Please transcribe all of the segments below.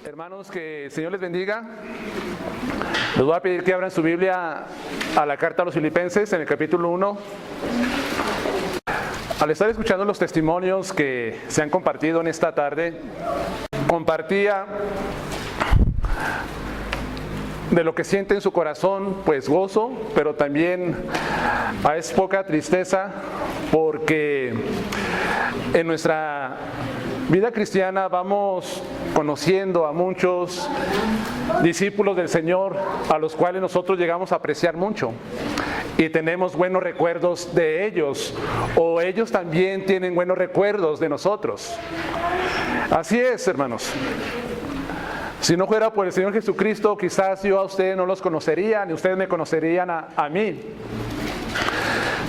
Hermanos, que el Señor les bendiga. Les voy a pedir que abran su Biblia a la carta a los Filipenses en el capítulo 1. Al estar escuchando los testimonios que se han compartido en esta tarde, compartía de lo que siente en su corazón, pues gozo, pero también es poca tristeza, porque en nuestra vida cristiana vamos conociendo a muchos discípulos del Señor, a los cuales nosotros llegamos a apreciar mucho y tenemos buenos recuerdos de ellos, o ellos también tienen buenos recuerdos de nosotros. Así es, hermanos. Si no fuera por el Señor Jesucristo, quizás yo a ustedes no los conocería, ni ustedes me conocerían a mí.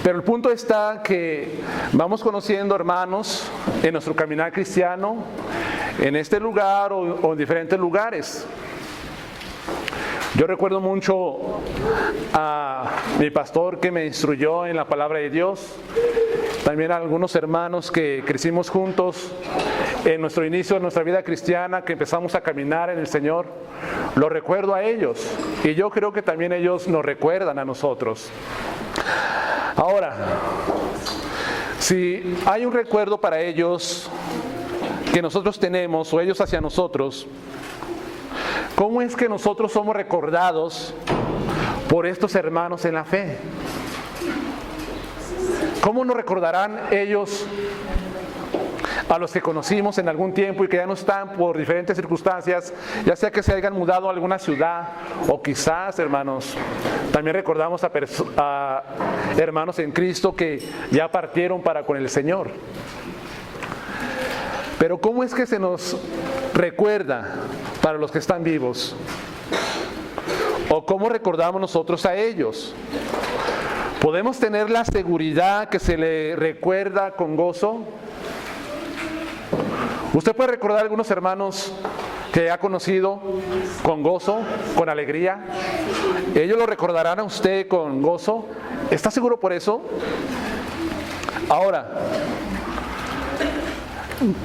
Pero el punto está que vamos conociendo hermanos en nuestro caminar cristiano, en este lugar o en diferentes lugares. Yo recuerdo mucho a mi pastor que me instruyó en la palabra de Dios, también a algunos hermanos que crecimos juntos en nuestro inicio de nuestra vida cristiana, que empezamos a caminar en el Señor. Lo recuerdo a ellos y yo creo que también ellos nos recuerdan a nosotros. Ahora, si hay un recuerdo para ellos que nosotros tenemos o ellos hacia nosotros, ¿cómo es que nosotros somos recordados por estos hermanos en la fe? ¿Cómo nos recordarán ellos a los que conocimos en algún tiempo y que ya no están por diferentes circunstancias, ya sea que se hayan mudado a alguna ciudad, o quizás, hermanos, también recordamos a hermanos en Cristo que ya partieron para con el Señor? Pero ¿cómo es que se nos recuerda para los que están vivos? ¿O cómo recordamos nosotros a ellos? ¿Podemos tener la seguridad que se le recuerda con gozo? Usted puede recordar a algunos hermanos que ha conocido con gozo, con alegría. Ellos lo recordarán a usted con gozo. ¿Está seguro por eso? Ahora,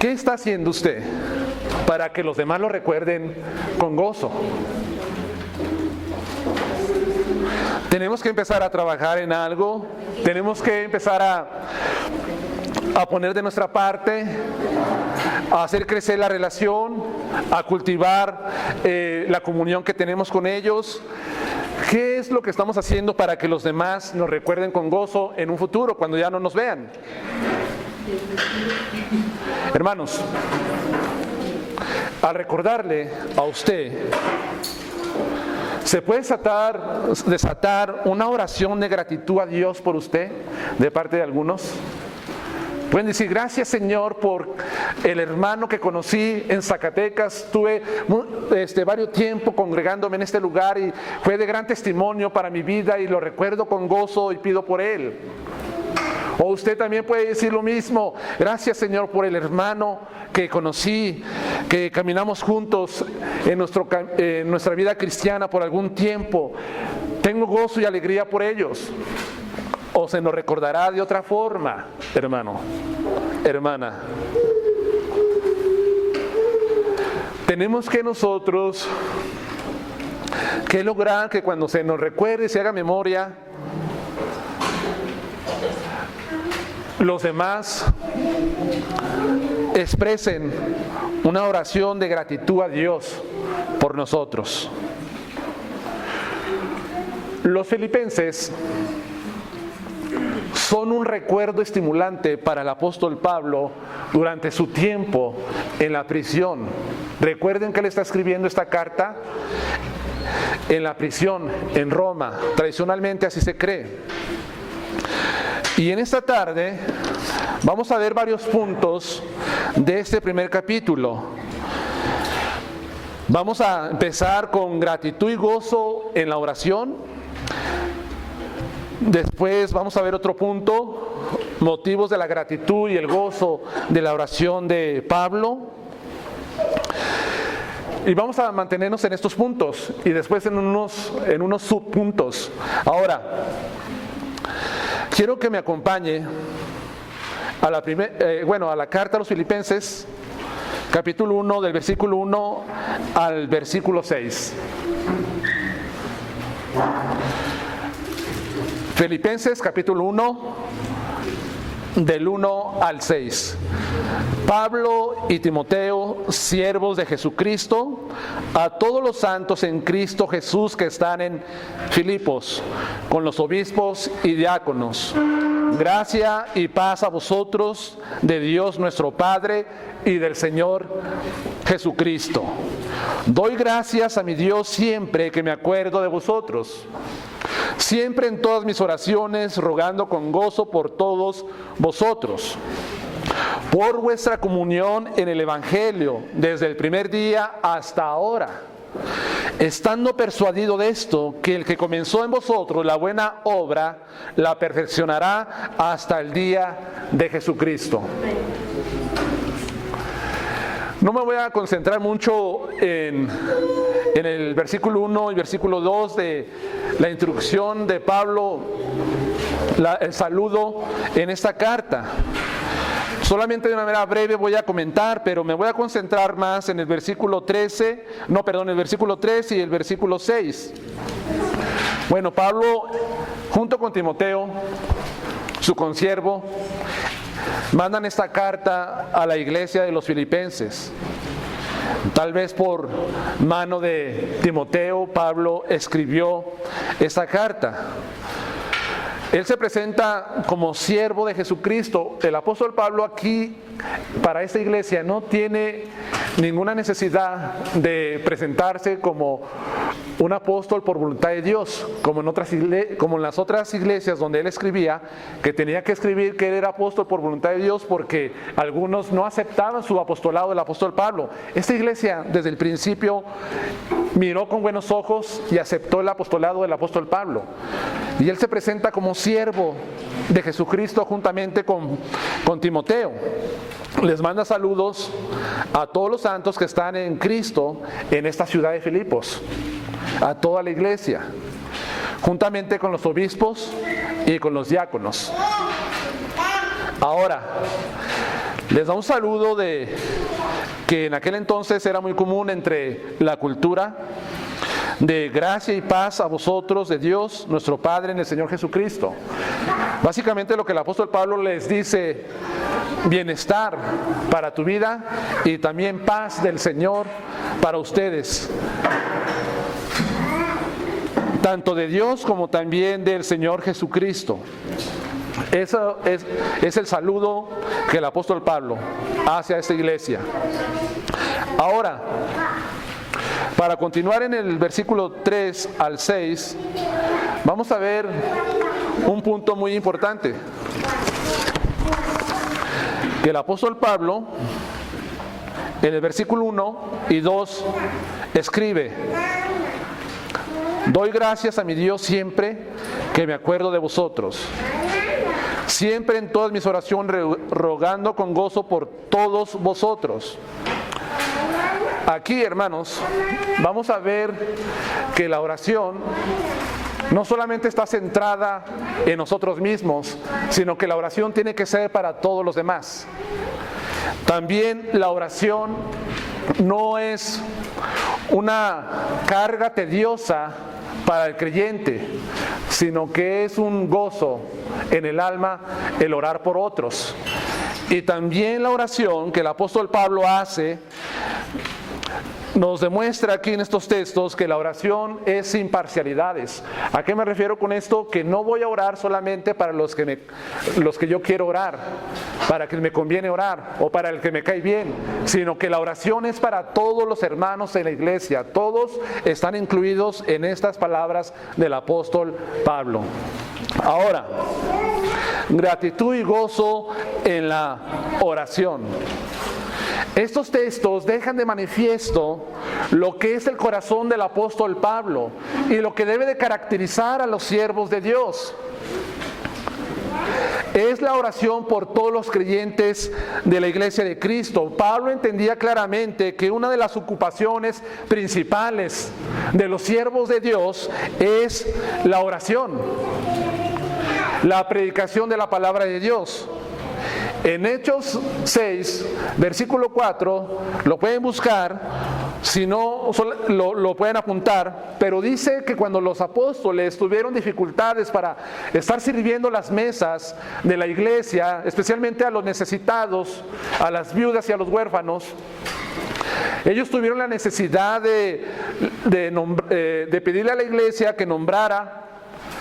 ¿qué está haciendo usted para que los demás lo recuerden con gozo? Tenemos que empezar a trabajar en algo. Tenemos que empezar a poner de nuestra parte, a hacer crecer la relación, a cultivar la comunión que tenemos con ellos. ¿Qué es lo que estamos haciendo para que los demás nos recuerden con gozo en un futuro, cuando ya no nos vean? Hermanos, al recordarle a usted, ¿se puede desatar una oración de gratitud a Dios por usted de parte de algunos? Pueden decir: gracias, Señor, por el hermano que conocí en Zacatecas. Tuve varios tiempo congregándome en este lugar y fue de gran testimonio para mi vida y lo recuerdo con gozo y pido por él. O usted también puede decir lo mismo: gracias, Señor, por el hermano que conocí, que caminamos juntos en nuestra vida cristiana por algún tiempo. Tengo gozo y alegría por ellos. O se nos recordará de otra forma, hermano, hermana. Tenemos que nosotros lograr que cuando se nos recuerde, se haga memoria, los demás expresen una oración de gratitud a Dios por nosotros. Los filipenses son un recuerdo estimulante para el apóstol Pablo durante su tiempo en la prisión. Recuerden que él está escribiendo esta carta en la prisión en Roma. Tradicionalmente así se cree. Y en esta tarde vamos a ver varios puntos de este primer capítulo. Vamos a empezar con gratitud y gozo en la oración. Después vamos a ver otro punto: motivos de la gratitud y el gozo de la oración de Pablo. Y vamos a mantenernos en estos puntos y después en unos subpuntos. Ahora, quiero que me acompañe a la carta a los Filipenses, capítulo 1, del versículo 1 al versículo 6. Filipenses capítulo 1, del 1 al 6. Pablo y Timoteo, siervos de Jesucristo, a todos los santos en Cristo Jesús que están en Filipos, con los obispos y diáconos. Gracia y paz a vosotros, de Dios nuestro Padre y del Señor Jesucristo. Doy gracias a mi Dios siempre que me acuerdo de vosotros. Siempre en todas mis oraciones, rogando con gozo por todos vosotros, por vuestra comunión en el Evangelio, desde el primer día hasta ahora, estando persuadido de esto, que el que comenzó en vosotros la buena obra, la perfeccionará hasta el día de Jesucristo. No me voy a concentrar mucho en el versículo 1 y versículo 2 de la introducción de Pablo, el saludo en esta carta. Solamente de una manera breve voy a comentar, pero me voy a concentrar más en el versículo 13 y el versículo 6. Bueno, Pablo, junto con Timoteo, su consiervo, mandan esta carta a la iglesia de los filipenses. Tal vez por mano de Timoteo, Pablo escribió esta carta. Él se presenta como siervo de Jesucristo. El apóstol Pablo aquí, para esta iglesia, no tiene ninguna necesidad de presentarse como un apóstol por voluntad de Dios, como en las otras iglesias donde él escribía, que tenía que escribir que él era apóstol por voluntad de Dios porque algunos no aceptaban su apostolado del apóstol Pablo. Esta iglesia desde el principio miró con buenos ojos y aceptó el apostolado del apóstol Pablo. Y él se presenta como siervo de Jesucristo juntamente con Timoteo. Les manda saludos a todos los santos que están en Cristo en esta ciudad de Filipos, a toda la iglesia, juntamente con los obispos y con los diáconos. Ahora, les da un saludo que en aquel entonces era muy común entre la cultura, de gracia y paz a vosotros de Dios nuestro Padre en el Señor Jesucristo. Básicamente lo que el apóstol Pablo les dice: bienestar para tu vida y también paz del Señor para ustedes, tanto de Dios como también del Señor Jesucristo. Eso es el saludo que el apóstol Pablo hace a esta iglesia. Ahora, para continuar en el versículo 3 al 6, vamos a ver un punto muy importante. Que el apóstol Pablo, en el versículo 1 y 2, escribe: doy gracias a mi Dios siempre que me acuerdo de vosotros. Siempre en todas mis oraciones rogando con gozo por todos vosotros. Aquí, hermanos, vamos a ver que la oración no solamente está centrada en nosotros mismos, sino que la oración tiene que ser para todos los demás. También la oración no es una carga tediosa para el creyente, sino que es un gozo en el alma el orar por otros. Y también la oración que el apóstol Pablo hace nos demuestra aquí en estos textos que la oración es sin parcialidades. ¿A qué me refiero con esto? Que no voy a orar solamente para los que yo quiero orar, para que me conviene orar o para el que me cae bien, sino que la oración es para todos los hermanos en la iglesia. Todos están incluidos en estas palabras del apóstol Pablo. Ahora, gratitud y gozo en la oración. Estos textos dejan de manifiesto lo que es el corazón del apóstol Pablo y lo que debe de caracterizar a los siervos de Dios. Es la oración por todos los creyentes de la iglesia de Cristo. Pablo entendía claramente que una de las ocupaciones principales de los siervos de Dios es la oración, la predicación de la palabra de Dios. En Hechos 6, versículo 4, lo pueden buscar, si no lo pueden apuntar, pero dice que cuando los apóstoles tuvieron dificultades para estar sirviendo las mesas de la iglesia, especialmente a los necesitados, a las viudas y a los huérfanos, ellos tuvieron la necesidad de pedirle a la iglesia que nombrara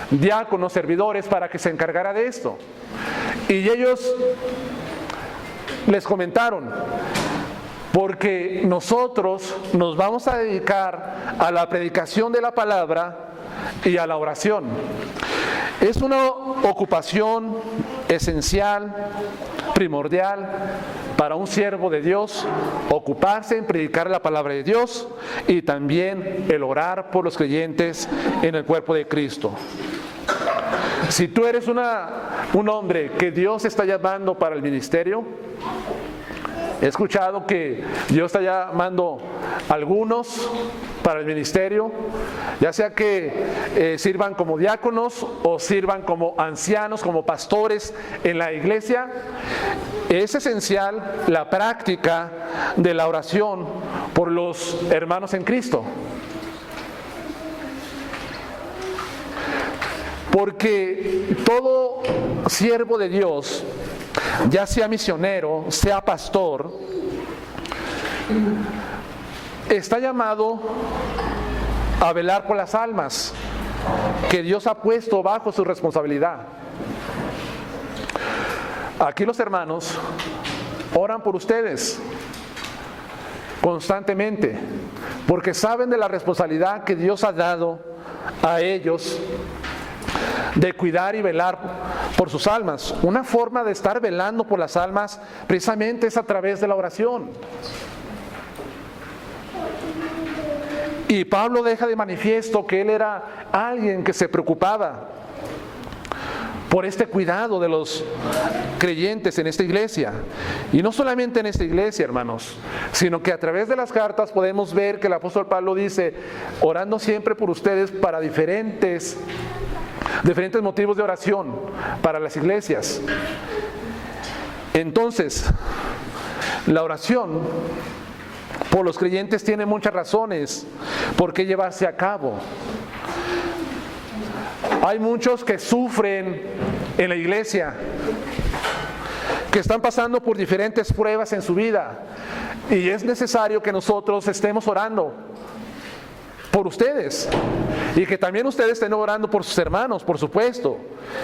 diáconos, servidores, para que se encargara de esto. Y ellos les comentaron: porque nosotros nos vamos a dedicar a la predicación de la palabra y a la oración. Es una ocupación esencial, primordial para un siervo de Dios, ocuparse en predicar la palabra de Dios y también el orar por los creyentes en el cuerpo de Cristo. Si tú eres un hombre que Dios está llamando para el ministerio, he escuchado que Dios está llamando a algunos para el ministerio, ya sea que sirvan como diáconos o sirvan como ancianos, como pastores en la iglesia. Es esencial la práctica de la oración por los hermanos en Cristo. Porque todo siervo de Dios, ya sea misionero, sea pastor, está llamado a velar por las almas que Dios ha puesto bajo su responsabilidad. Aquí los hermanos oran por ustedes constantemente, porque saben de la responsabilidad que Dios ha dado a ellos de cuidar y velar por sus almas. Una forma de estar velando por las almas precisamente es a través de la oración. Y Pablo deja de manifiesto que él era alguien que se preocupaba por este cuidado de los creyentes en esta iglesia. Y no solamente en esta iglesia, hermanos, sino que a través de las cartas podemos ver que el apóstol Pablo dice: orando siempre por ustedes para diferentes motivos de oración para las iglesias. Entonces, la oración por los creyentes tiene muchas razones por qué llevarse a cabo. Hay muchos que sufren en la iglesia, que están pasando por diferentes pruebas en su vida, y es necesario que nosotros estemos orando por ustedes, y que también ustedes estén orando por sus hermanos, por supuesto.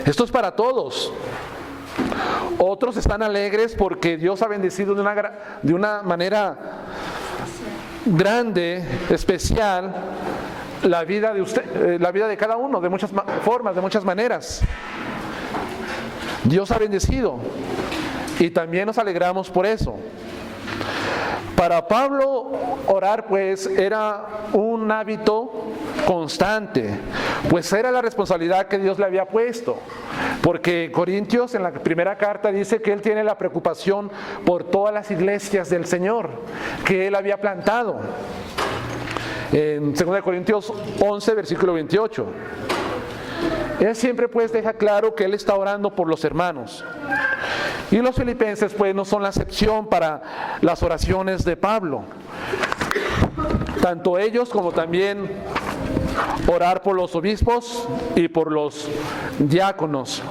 Esto es para todos. Otros están alegres porque Dios ha bendecido de una manera grande, especial, la vida de usted, la vida de cada uno, de muchas formas, de muchas maneras. Dios ha bendecido y también nos alegramos por eso. Para Pablo, orar pues era un hábito constante, pues era la responsabilidad que Dios le había puesto. Porque Corintios, en la primera carta, dice que él tiene la preocupación por todas las iglesias del Señor que él había plantado. En 2 Corintios 11, versículo 28. Él siempre pues deja claro que él está orando por los hermanos. Y los filipenses pues no son la excepción para las oraciones de Pablo. Tanto ellos como también orar por los obispos y por los diáconos.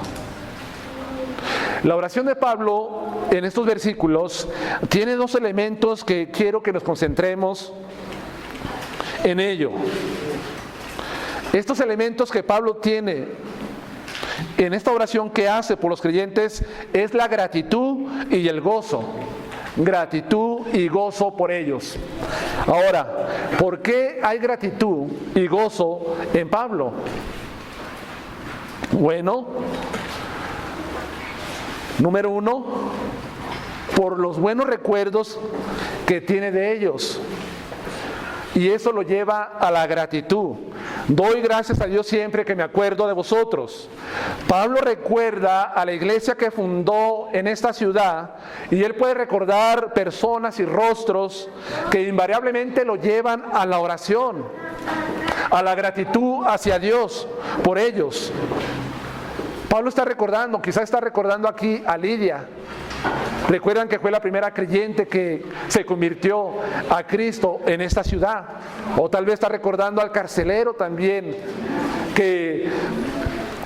La oración de Pablo en estos versículos tiene dos elementos que quiero que nos concentremos en ello. Estos elementos que Pablo tiene en esta oración que hace por los creyentes es la gratitud y el gozo. Gratitud y gozo por ellos. Ahora, ¿por qué hay gratitud y gozo en Pablo? Bueno, número uno, por los buenos recuerdos que tiene de ellos. Y eso lo lleva a la gratitud. Doy gracias a Dios siempre que me acuerdo de vosotros. Pablo recuerda a la iglesia que fundó en esta ciudad, y él puede recordar personas y rostros que invariablemente lo llevan a la oración, a la gratitud hacia Dios por ellos. Pablo está recordando, quizás está recordando aquí a Lidia, Recuerdan que fue la primera creyente que se convirtió a Cristo en esta ciudad. O tal vez está recordando al carcelero también, que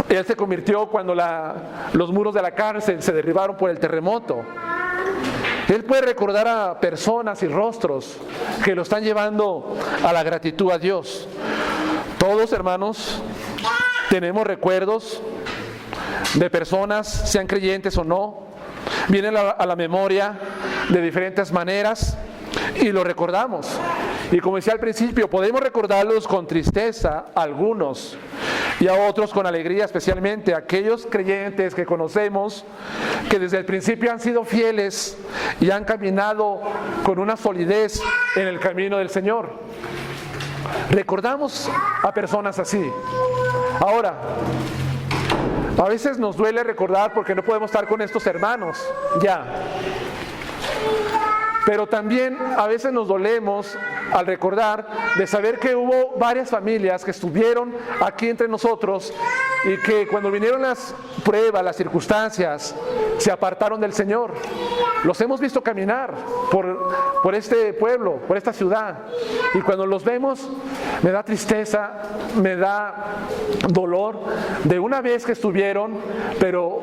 él se convirtió cuando los muros de la cárcel se derribaron por el terremoto. Él puede recordar a personas y rostros que lo están llevando a la gratitud a Dios. Todos, hermanos, tenemos recuerdos de personas, sean creyentes o no, vienen a la memoria de diferentes maneras y lo recordamos. Y como decía al principio, podemos recordarlos con tristeza a algunos y a otros con alegría, especialmente aquellos creyentes que conocemos que desde el principio han sido fieles y han caminado con una solidez en el camino del Señor. Recordamos a personas así. Ahora, a veces nos duele recordar porque no podemos estar con estos hermanos ya. Pero también a veces nos dolemos al recordar de saber que hubo varias familias que estuvieron aquí entre nosotros y que cuando vinieron las pruebas, las circunstancias, se apartaron del Señor. Los hemos visto caminar por este pueblo, por esta ciudad. Y cuando los vemos, me da tristeza, me da dolor de una vez que estuvieron, pero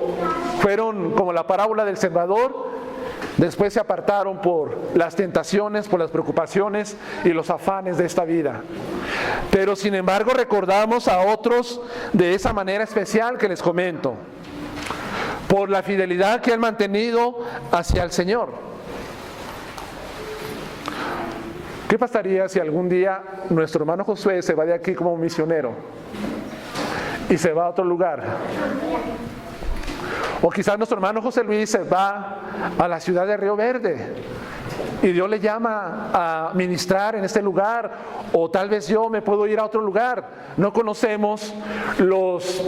fueron como la parábola del sembrador. Después se apartaron por las tentaciones, por las preocupaciones y los afanes de esta vida. Pero sin embargo recordamos a otros de esa manera especial que les comento, por la fidelidad que han mantenido hacia el Señor. ¿Qué pasaría si algún día nuestro hermano Josué se va de aquí como misionero y se va a otro lugar? O quizás nuestro hermano José Luis se va a la ciudad de Río Verde y Dios le llama a ministrar en este lugar, o tal vez yo me puedo ir a otro lugar. No conocemos los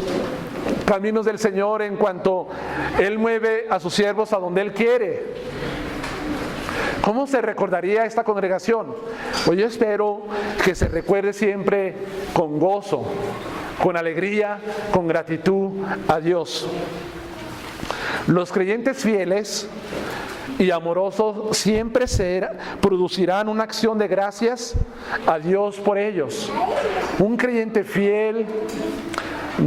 caminos del Señor en cuanto Él mueve a sus siervos a donde Él quiere. ¿Cómo se recordaría esta congregación? Pues yo espero que se recuerde siempre con gozo, con alegría, con gratitud a Dios. Los creyentes fieles y amorosos siempre producirán una acción de gracias a Dios por ellos. Un creyente fiel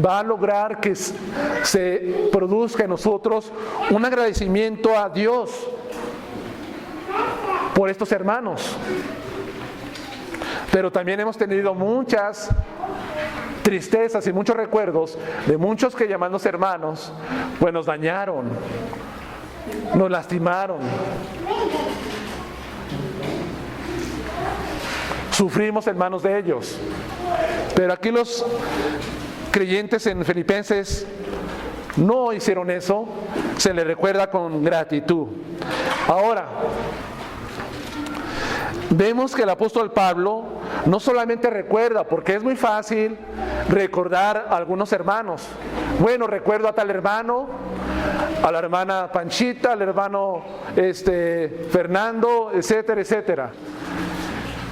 va a lograr que se produzca en nosotros un agradecimiento a Dios por estos hermanos. Pero también hemos tenido muchas tristezas y muchos recuerdos de muchos que llamándose hermanos, pues nos dañaron, nos lastimaron, sufrimos en manos de ellos. Pero aquí los creyentes en Filipenses no hicieron eso, se les recuerda con gratitud. Ahora, vemos que el apóstol Pablo no solamente recuerda, porque es muy fácil recordar a algunos hermanos. Bueno, recuerdo a tal hermano, a la hermana Panchita, al hermano Fernando, etcétera, etcétera.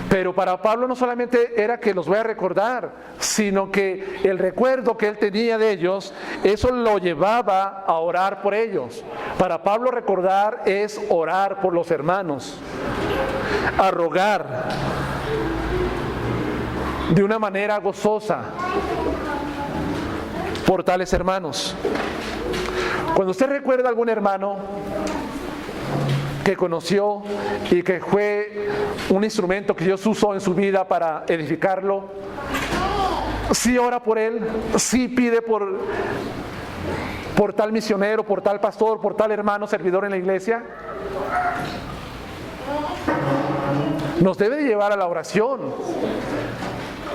Pero para Pablo no solamente era que los voy a recordar, sino que el recuerdo que él tenía de ellos, eso lo llevaba a orar por ellos. Para Pablo recordar es orar por los hermanos, a rogar de una manera gozosa por tales hermanos. Cuando usted recuerda a algún hermano que conoció y que fue un instrumento que Dios usó en su vida para edificarlo, sí ora por él, sí pide por tal misionero, por tal pastor, por tal hermano servidor en la iglesia. Nos debe de llevar a la oración.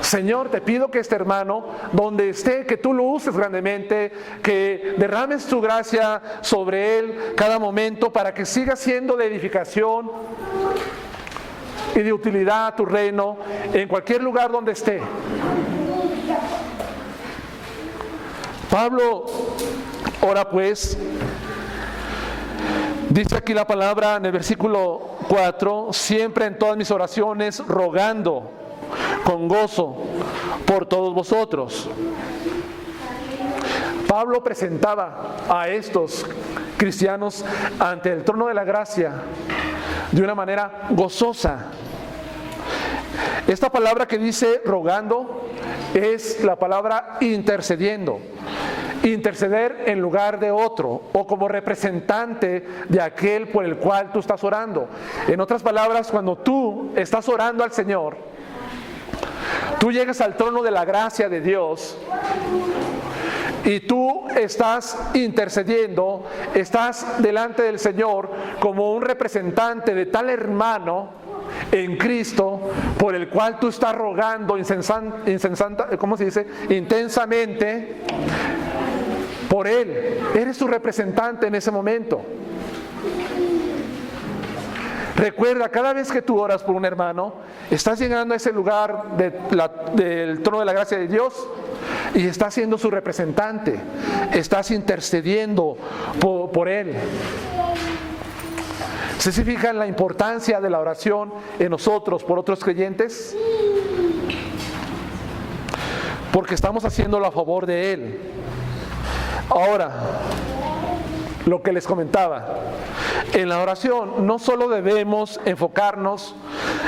Señor, te pido que este hermano, donde esté, que tú lo uses grandemente, que derrames tu gracia sobre él cada momento para que siga siendo de edificación y de utilidad a tu reino en cualquier lugar donde esté. Pablo ora pues, dice aquí la palabra en el versículo 4, siempre en todas mis oraciones rogando con gozo por todos vosotros. Pablo presentaba a estos cristianos ante el trono de la gracia de una manera gozosa. Esta palabra que dice rogando es la palabra intercediendo. Interceder en lugar de otro o como representante de aquel por el cual tú estás orando. En otras palabras, cuando tú estás orando al Señor, tú llegas al trono de la gracia de Dios y tú estás intercediendo, estás delante del Señor como un representante de tal hermano en Cristo por el cual tú estás rogando intensamente por Él. Eres su representante en ese momento. Recuerda, cada vez que tú oras por un hermano, estás llegando a ese lugar del trono de la gracia de Dios y estás siendo su representante. Estás intercediendo por Él. ¿Se fijan la importancia de la oración en nosotros por otros creyentes? Porque estamos haciéndolo a favor de Él. Ahora, lo que les comentaba, en la oración no solo debemos enfocarnos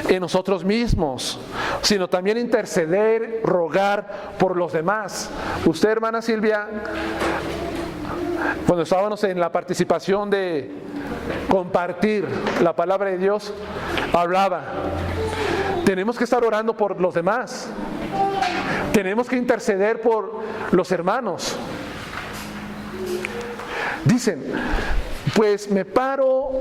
en nosotros mismos, sino también interceder, rogar por los demás. Usted, hermana Silvia, cuando estábamos en la participación de compartir la palabra de Dios, hablaba, tenemos que estar orando por los demás, tenemos que interceder por los hermanos. Dicen, pues me paro,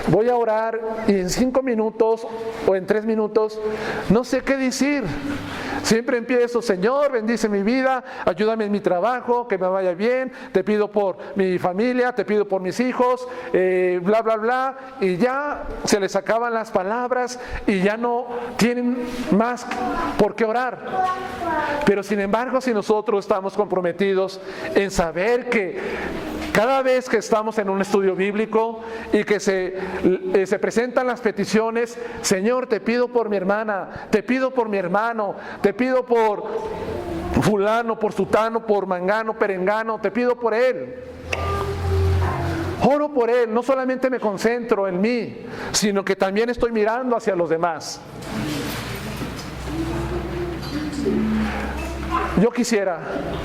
voy a orar y en 5 minutos o en 3 minutos no sé qué decir. Siempre empiezo, Señor, bendice mi vida, ayúdame en mi trabajo, que me vaya bien, te pido por mi familia, te pido por mis hijos, bla, bla, bla, y ya se les acaban las palabras y ya no tienen más por qué orar. Pero sin embargo, si nosotros estamos comprometidos en saber que cada vez que estamos en un estudio bíblico y que se presentan las peticiones, Señor, te pido por mi hermana, te pido por mi hermano, te pido por fulano, por sutano, por mangano, perengano, te pido por él. Oro por él, no solamente me concentro en mí, sino que también estoy mirando hacia los demás. Yo quisiera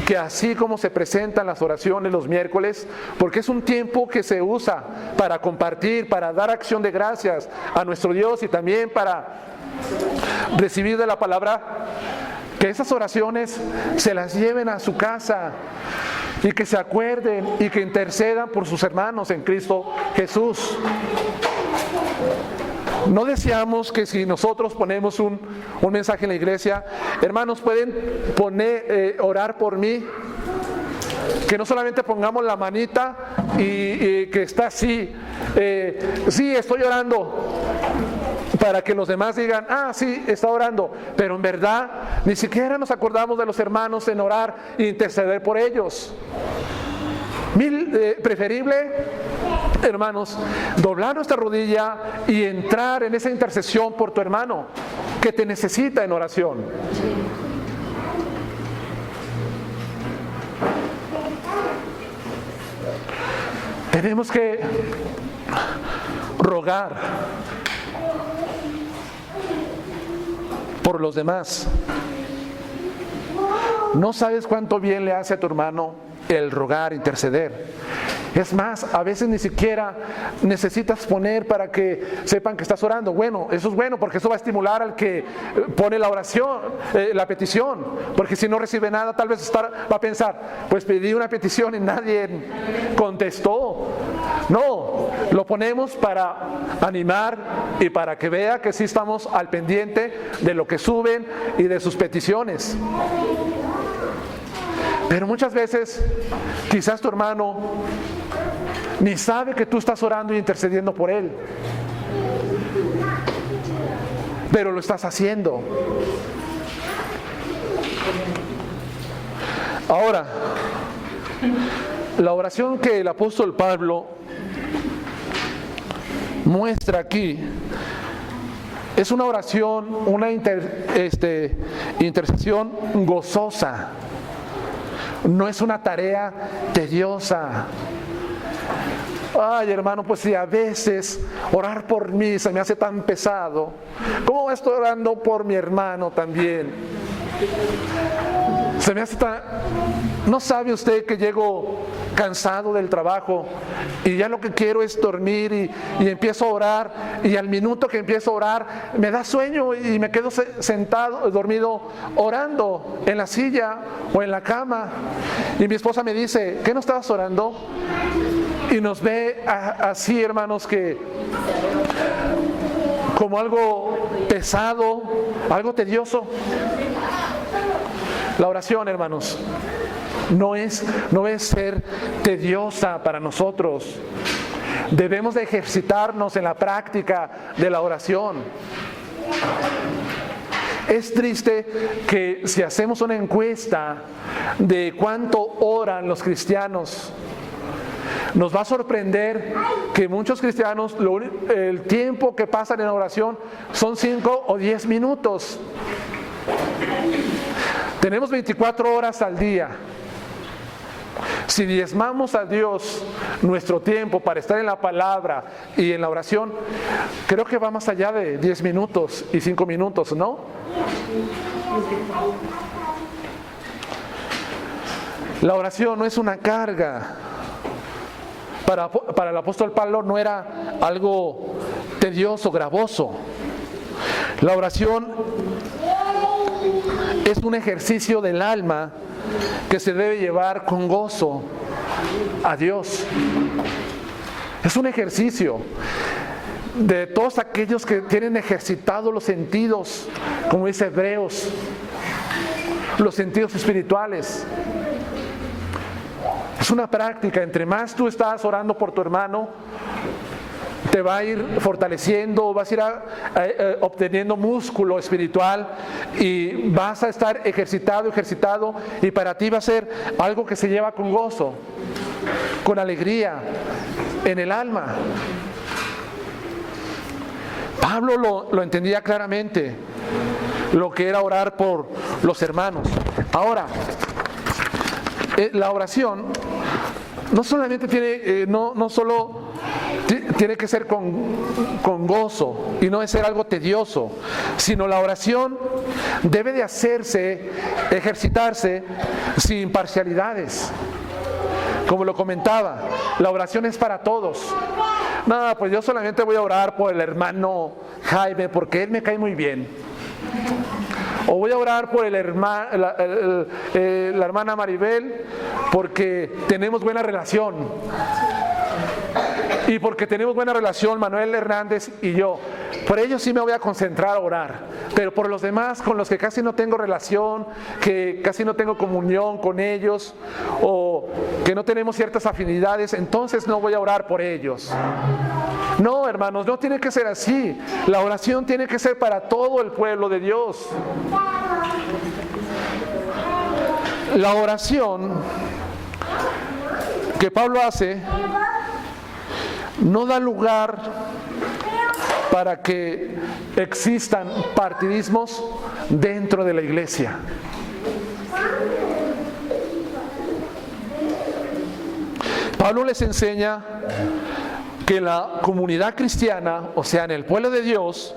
que así como se presentan las oraciones los miércoles, porque es un tiempo que se usa para compartir, para dar acción de gracias a nuestro Dios y también para recibir de la palabra, que esas oraciones se las lleven a su casa y que se acuerden y que intercedan por sus hermanos en Cristo Jesús. No deseamos que si nosotros ponemos un mensaje en la iglesia, hermanos, pueden orar por mí, que no solamente pongamos la manita y que está así, sí, estoy orando, para que los demás digan, ah, sí, está orando, pero en verdad ni siquiera nos acordamos de los hermanos en orar e interceder por ellos. Preferible, hermanos, doblar nuestra rodilla y entrar en esa intercesión por tu hermano que te necesita en oración. Tenemos que rogar por los demás. No sabes cuánto bien le hace a tu hermano el rogar, interceder. Es más, a veces ni siquiera necesitas poner para que sepan que estás orando. Bueno, eso es bueno porque eso va a estimular al que pone la oración, la petición. Porque si no recibe nada, tal vez va a pensar, pues pedí una petición y nadie contestó. No, lo ponemos para animar y para que vea que sí estamos al pendiente de lo que suben y de sus peticiones. Pero muchas veces, quizás tu hermano ni sabe que tú estás orando y intercediendo por él, pero lo estás haciendo. Ahora, la oración que el apóstol Pablo muestra aquí es una oración, una intercesión gozosa. no es una tarea tediosa. Ay, hermano, pues si a veces orar por mí se me hace tan pesado, ¿cómo estoy orando por mi hermano también? Se me hace tan... ¿No sabe usted que llego cansado del trabajo y ya lo que quiero es dormir y empiezo a orar, y al minuto que empiezo a orar me da sueño y me quedo sentado, dormido, orando en la silla o en la cama, y mi esposa me dice, ¿qué no estabas orando? Y nos ve así, hermanos, que como algo pesado, algo tedioso. La oración, hermanos, no es ser tediosa para nosotros. Debemos de ejercitarnos en la práctica de la oración. Es triste que si hacemos una encuesta de cuánto oran los cristianos, nos va a sorprender que muchos cristianos el tiempo que pasan en oración son 5 o 10 minutos. Tenemos 24 horas al día. Si diezmamos a Dios nuestro tiempo para estar en la palabra y en la oración, creo que va más allá de 10 minutos y 5 minutos, ¿no? La oración no es una carga. Para el apóstol Pablo no era algo tedioso, gravoso. La oración es un ejercicio del alma que se debe llevar con gozo a Dios. Es un ejercicio de todos aquellos que tienen ejercitados los sentidos, como dice Hebreos, los sentidos espirituales. Es una práctica. Entre más tú estás orando por tu hermano, te va a ir fortaleciendo, vas a ir obteniendo músculo espiritual y vas a estar ejercitado, y para ti va a ser algo que se lleva con gozo, con alegría en el alma. Pablo lo entendía claramente, lo que era orar por los hermanos. Ahora, la oración no solamente tiene, no solo tiene que ser con gozo y no de ser algo tedioso, sino la oración debe de ejercitarse sin parcialidades. Como lo comentaba, la oración es para todos. No, pues yo solamente voy a orar por el hermano Jaime porque él me cae muy bien. O voy a orar por la hermana Maribel porque tenemos buena relación. Y porque tenemos buena relación Manuel Hernández y yo. Por ellos sí me voy a concentrar a orar. Pero por los demás, con los que casi no tengo relación, que casi no tengo comunión con ellos, o que no tenemos ciertas afinidades, entonces no voy a orar por ellos. No, hermanos, no tiene que ser así. La oración tiene que ser para todo el pueblo de Dios. La oración que Pablo hace no da lugar para que existan partidismos dentro de la iglesia. Pablo les enseña que en la comunidad cristiana, o sea, en el pueblo de Dios,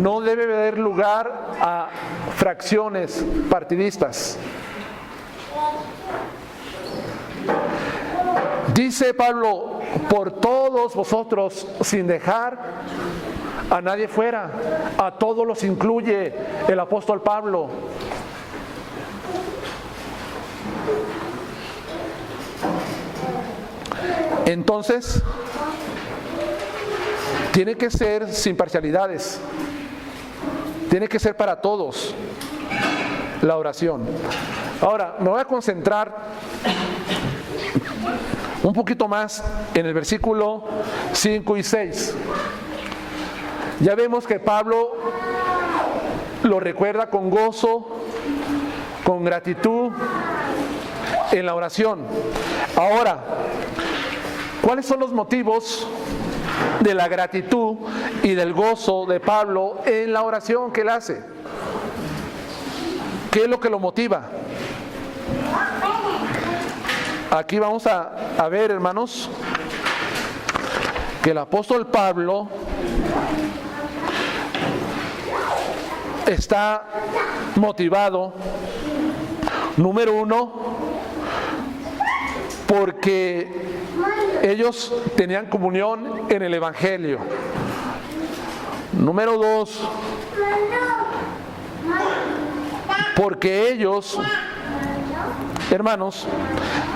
no debe haber lugar a fracciones partidistas. Dice Pablo, por todos vosotros, sin dejar a nadie fuera, a todos los incluye el apóstol Pablo. Entonces, tiene que ser sin parcialidades, tiene que ser para todos la oración. Ahora, me voy a concentrar un poquito más en el versículo 5 y 6. Ya vemos que Pablo lo recuerda con gozo, con gratitud en la oración. Ahora, ¿cuáles son los motivos de la gratitud y del gozo de Pablo en la oración que él hace? ¿Qué es lo que lo motiva? aquí vamos a ver, hermanos, que el apóstol Pablo está motivado, número uno, porque ellos tenían comunión en el Evangelio. Número dos, porque ellos, hermanos,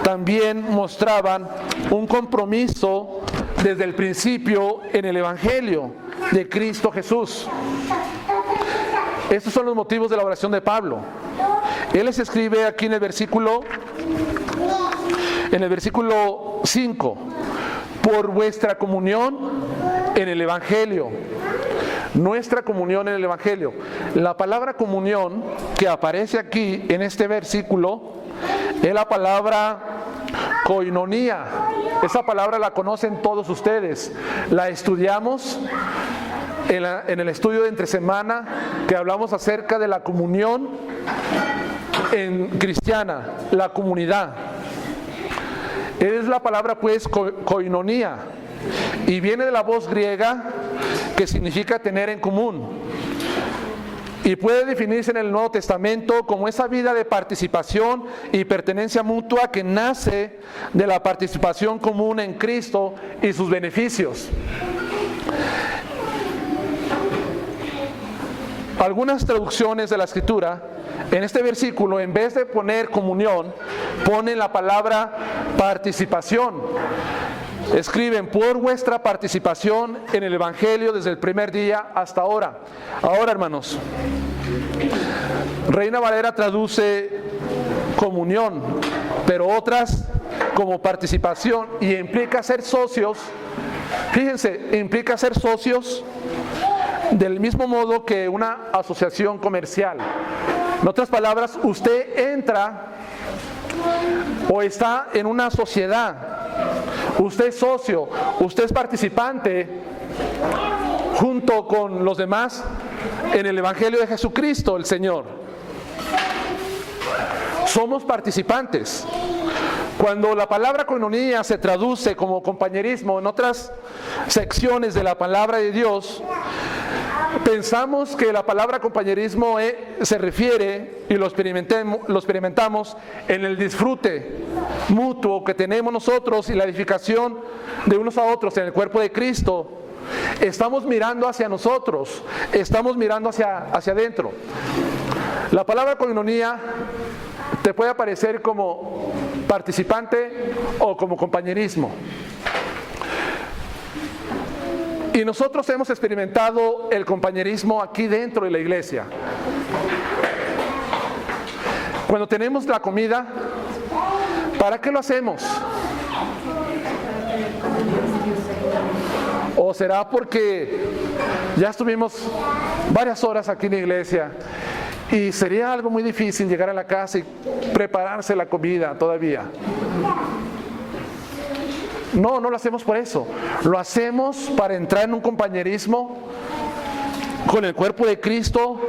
también mostraban un compromiso desde el principio en el Evangelio de Cristo Jesús. Estos son los motivos de la oración de Pablo. Él les escribe aquí en el versículo 5, por vuestra comunión en el Evangelio. Nuestra comunión en el Evangelio. La palabra comunión que aparece aquí en este versículo es la palabra koinonía. Esa palabra la conocen todos ustedes. La estudiamos en el estudio de entre semana, que hablamos acerca de la comunión en cristiana, la comunidad. Es la palabra pues koinonía, y viene de la voz griega que significa tener en común, y puede definirse en el Nuevo Testamento como esa vida de participación y pertenencia mutua que nace de la participación común en Cristo y sus beneficios. Algunas traducciones de la Escritura en este versículo, en vez de poner comunión, ponen la palabra participación. Escriben, por vuestra participación en el Evangelio desde el primer día hasta ahora. Ahora, hermanos, Reina Valera traduce comunión, pero otras como participación, y implica ser socios. Fíjense, implica ser socios del mismo modo que una asociación comercial. En otras palabras, usted entra o está en una sociedad. Usted es socio, usted es participante junto con los demás en el Evangelio de Jesucristo, el Señor. Somos participantes. Cuando la palabra koinonía se traduce como compañerismo en otras secciones de la palabra de Dios, pensamos que la palabra compañerismo se refiere, y lo experimentamos en el disfrute mutuo que tenemos nosotros y la edificación de unos a otros en el cuerpo de Cristo. Estamos mirando hacia nosotros, estamos mirando hacia adentro. La palabra koinonía te puede aparecer como participante o como compañerismo. Y nosotros hemos experimentado el compañerismo aquí dentro de la iglesia. Cuando tenemos la comida, ¿para qué lo hacemos? ¿O será porque ya estuvimos varias horas aquí en la iglesia y sería algo muy difícil llegar a la casa y prepararse la comida todavía? No, no lo hacemos por eso. Lo hacemos para entrar en un compañerismo con el cuerpo de Cristo,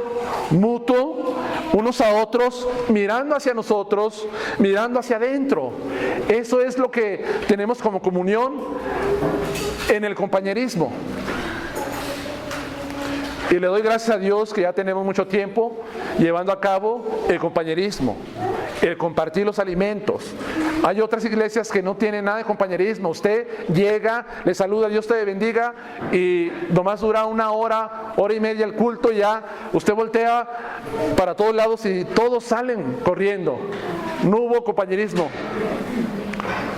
mutuo, unos a otros, mirando hacia nosotros, mirando hacia adentro. Eso es lo que tenemos como comunión en el compañerismo. Y le doy gracias a Dios que ya tenemos mucho tiempo llevando a cabo el compañerismo, el compartir los alimentos. Hay otras iglesias que no tienen nada de compañerismo. Usted llega, le saluda, Dios te bendiga, y nomás dura una hora, hora y media el culto, y ya usted voltea para todos lados y todos salen corriendo. No hubo compañerismo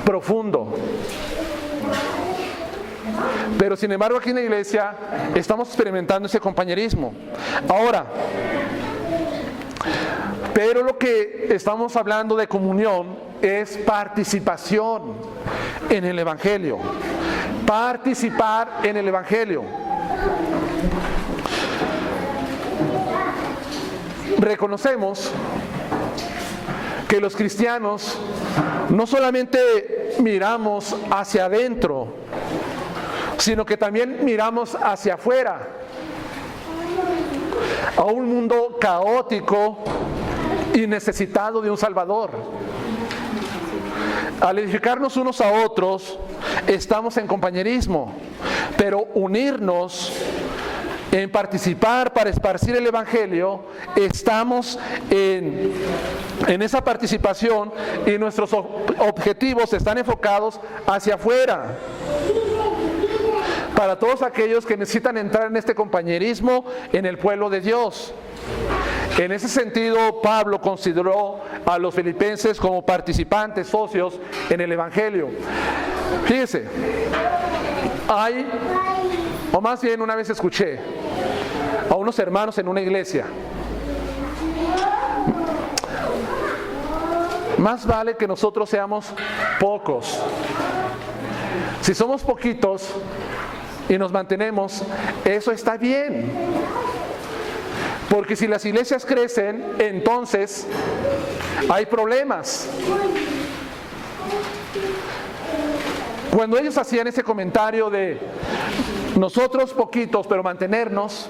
profundo. Pero sin embargo aquí en la iglesia estamos experimentando ese compañerismo. Ahora, pero lo que estamos hablando de comunión es participación en el Evangelio. Participar en el Evangelio. Reconocemos que los cristianos no solamente miramos hacia adentro, sino que también miramos hacia afuera, a un mundo caótico y necesitado de un Salvador. al edificarnos unos a otros, estamos en compañerismo, pero unirnos en participar para esparcir el Evangelio, estamos en esa participación y nuestros objetivos están enfocados hacia afuera. Para todos aquellos que necesitan entrar en este compañerismo en el pueblo de Dios. En ese sentido, Pablo consideró a los filipenses como participantes, socios en el Evangelio. Fíjese, o más bien una vez escuché a unos hermanos en una iglesia: más vale que nosotros seamos pocos. Si somos poquitos y nos mantenemos, eso está bien. Porque si las iglesias crecen, entonces hay problemas. Cuando ellos hacían ese comentario de nosotros poquitos, pero mantenernos,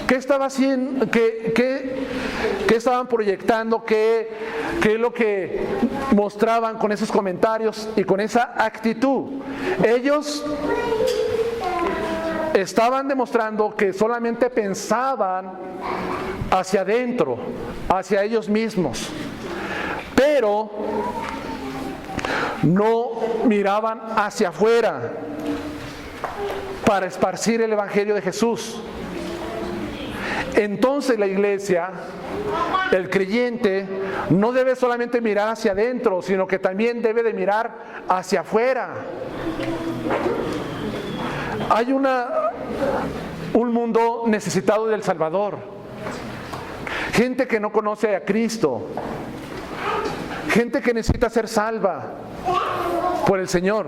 ¿qué estaba haciendo? ¿Qué estaban proyectando? ¿Qué es lo que mostraban con esos comentarios y con esa actitud? Ellos estaban demostrando que solamente pensaban hacia adentro, hacia ellos mismos, pero no miraban hacia afuera para esparcir el Evangelio de Jesús. Entonces la iglesia, el creyente, no debe solamente mirar hacia adentro, sino que también debe de mirar hacia afuera. Hay un mundo necesitado del Salvador. Gente que no conoce a Cristo. Gente que necesita ser salva por el Señor.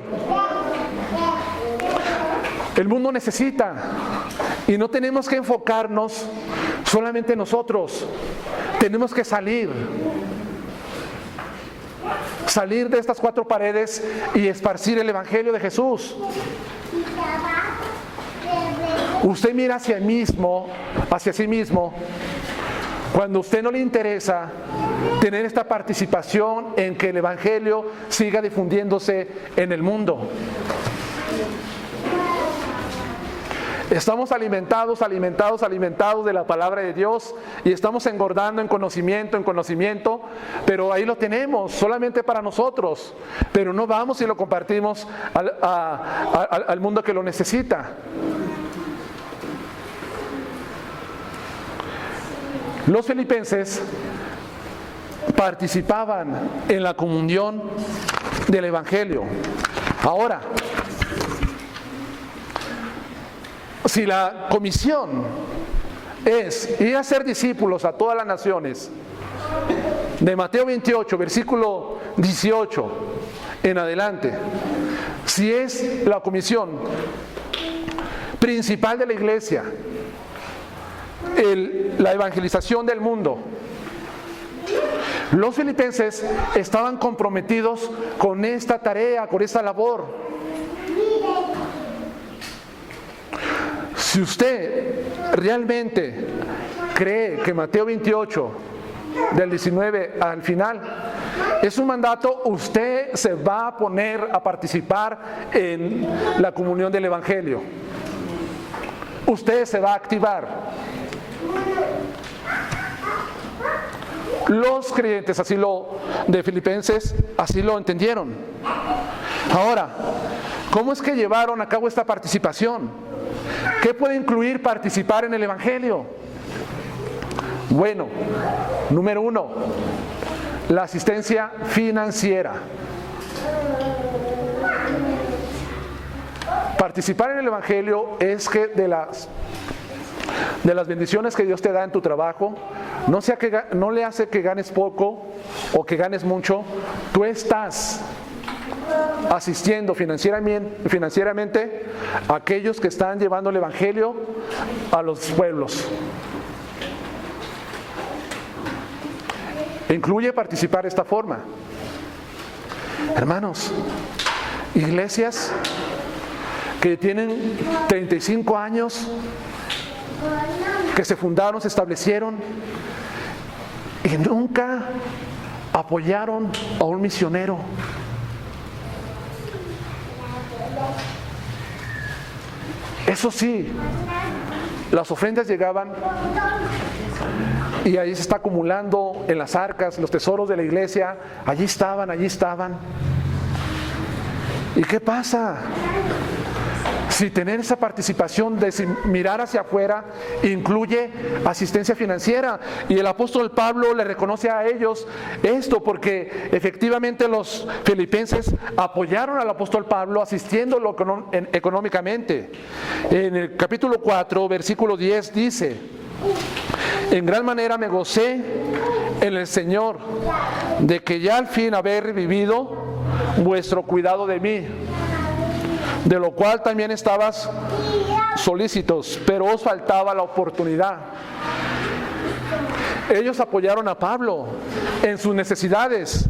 El mundo necesita. Y no tenemos que enfocarnos solamente en nosotros. Tenemos que salir de estas cuatro paredes y esparcir el Evangelio de Jesús. Usted mira hacia sí mismo, cuando a usted no le interesa tener esta participación en que el Evangelio siga difundiéndose en el mundo. Estamos alimentados de la palabra de Dios y estamos engordando en conocimiento, pero ahí lo tenemos, solamente para nosotros, pero no vamos y lo compartimos al mundo que lo necesita. Los filipenses participaban en la comunión del Evangelio. Ahora, si la comisión es ir a ser discípulos a todas las naciones, de Mateo 28, versículo 18 en adelante, si es la comisión principal de la iglesia, la evangelización del mundo, los filipenses estaban comprometidos con esta tarea, con esta labor. Si usted realmente cree que Mateo 28, del 19 al final, es un mandato, usted se va a poner a participar en la comunión del Evangelio. Usted se va a activar. Los creyentes de Filipenses así lo entendieron. Ahora, ¿cómo es que llevaron a cabo esta participación? ¿Qué puede incluir participar en el Evangelio? Bueno, número 1, la asistencia financiera. Participar en el Evangelio es que de las bendiciones que Dios te da en tu trabajo, no le hace que ganes poco o que ganes mucho. Tú estás asistiendo financieramente a aquellos que están llevando el Evangelio a los pueblos. Incluye participar de esta forma. Hermanos, iglesias que tienen 35 años, que se fundaron, se establecieron y nunca apoyaron a un misionero. Eso sí, las ofrendas llegaban y ahí se está acumulando en las arcas, los tesoros de la iglesia, allí estaban. ¿Y qué pasa? Si tener esa participación de mirar hacia afuera incluye asistencia financiera, y el apóstol Pablo le reconoce a ellos esto, porque efectivamente los filipenses apoyaron al apóstol Pablo asistiéndolo económicamente. En el capítulo 4, versículo 10 dice: en gran manera me gocé en el Señor de que ya al fin haber vivido vuestro cuidado de mí, de lo cual también estabas solícitos, pero os faltaba la oportunidad. Ellos apoyaron a Pablo en sus necesidades.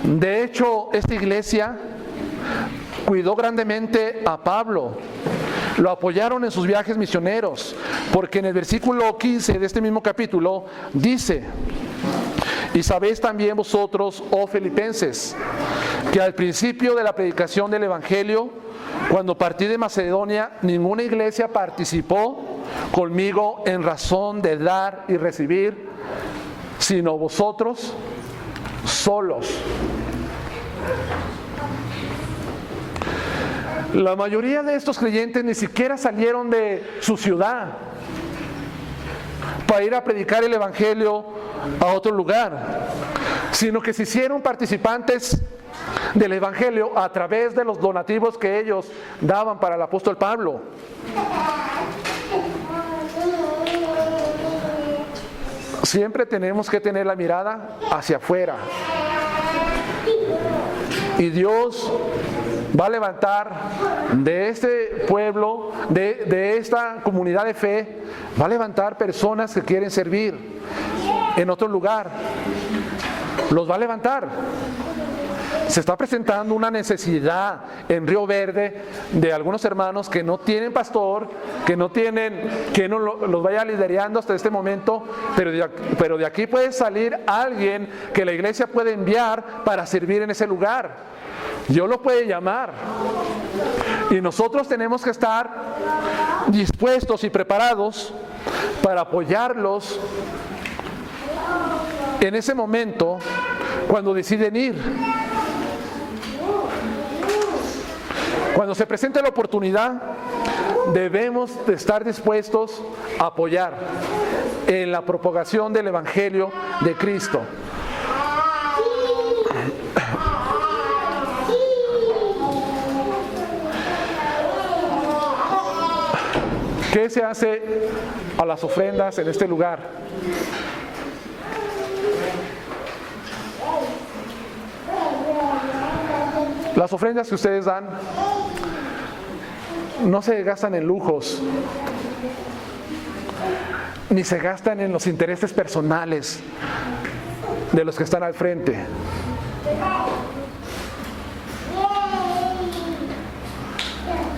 De hecho, esta iglesia cuidó grandemente a Pablo. Lo apoyaron en sus viajes misioneros, porque en el versículo 15 de este mismo capítulo dice: y sabéis también vosotros, oh filipenses, que al principio de la predicación del Evangelio, cuando partí de Macedonia, ninguna iglesia participó conmigo en razón de dar y recibir, sino vosotros solos. La mayoría de estos creyentes ni siquiera salieron de su ciudad para ir a predicar el Evangelio a otro lugar, sino que se hicieron participantes del Evangelio a través de los donativos que ellos daban para el apóstol Pablo. Siempre tenemos que tener la mirada hacia afuera, y Dios va a levantar de este pueblo, de esta comunidad de fe, va a levantar personas que quieren servir en otro lugar. Los va a levantar. Se está presentando una necesidad en Río Verde de algunos hermanos que no tienen pastor, que no los vaya liderando hasta este momento, pero de aquí puede salir alguien que la iglesia puede enviar para servir en ese lugar. Dios lo puede llamar, y nosotros tenemos que estar dispuestos y preparados para apoyarlos en ese momento cuando deciden ir. Cuando se presente la oportunidad, debemos de estar dispuestos a apoyar en la propagación del Evangelio de Cristo. ¿Qué se hace a las ofrendas en este lugar? Las ofrendas que ustedes dan no se gastan en lujos, ni se gastan en los intereses personales de los que están al frente.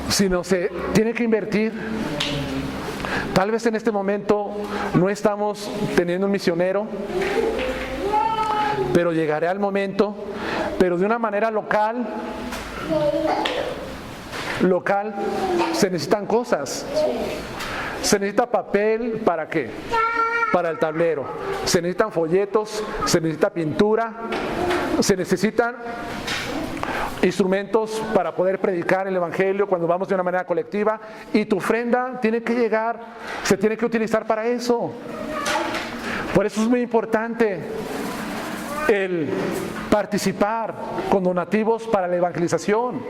Sino se tiene que invertir. Tal vez en este momento no estamos teniendo un misionero, pero llegará el momento, pero de una manera local se necesitan cosas. Se necesita papel, ¿para qué? Para el tablero. Se necesitan folletos, se necesita pintura, se necesitan instrumentos para poder predicar el Evangelio cuando vamos de una manera colectiva, y tu ofrenda tiene que llegar, se tiene que utilizar para eso. Por eso es muy importante el participar con donativos para la evangelización.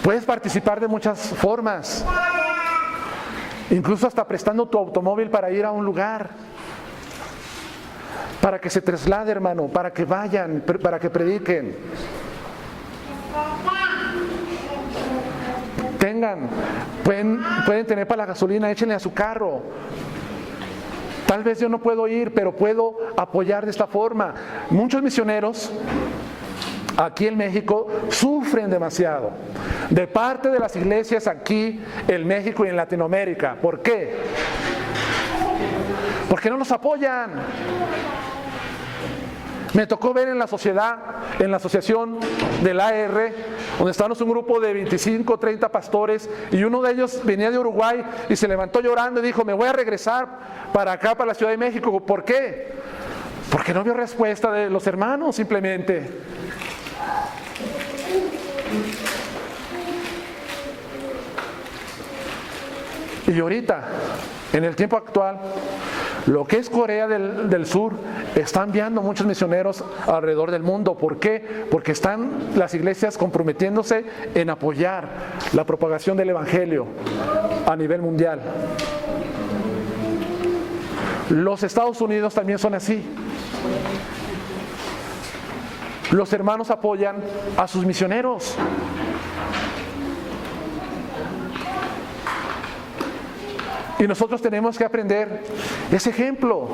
Puedes participar de muchas formas, incluso hasta prestando tu automóvil para ir a un lugar, para que se traslade, hermano, para que vayan, para que prediquen. Pueden tener para la gasolina, échenle a su carro. Tal vez yo no puedo ir, pero puedo apoyar de esta forma. Muchos misioneros aquí en México sufren demasiado, de parte de las iglesias aquí en México y en Latinoamérica. ¿Por qué? Porque no nos apoyan. Me tocó ver en la sociedad, en la asociación del AR, donde estábamos un grupo de 25, 30 pastores, y uno de ellos venía de Uruguay y se levantó llorando y dijo: me voy a regresar para acá, para la Ciudad de México. ¿Por qué? Porque no vio respuesta de los hermanos, simplemente. Y ahorita, en el tiempo actual, lo que es Corea del Sur está enviando muchos misioneros alrededor del mundo. ¿Por qué? Porque están las iglesias comprometiéndose en apoyar la propagación del Evangelio a nivel mundial. Los Estados Unidos también son así. Los hermanos apoyan a sus misioneros. Y nosotros tenemos que aprender ese ejemplo.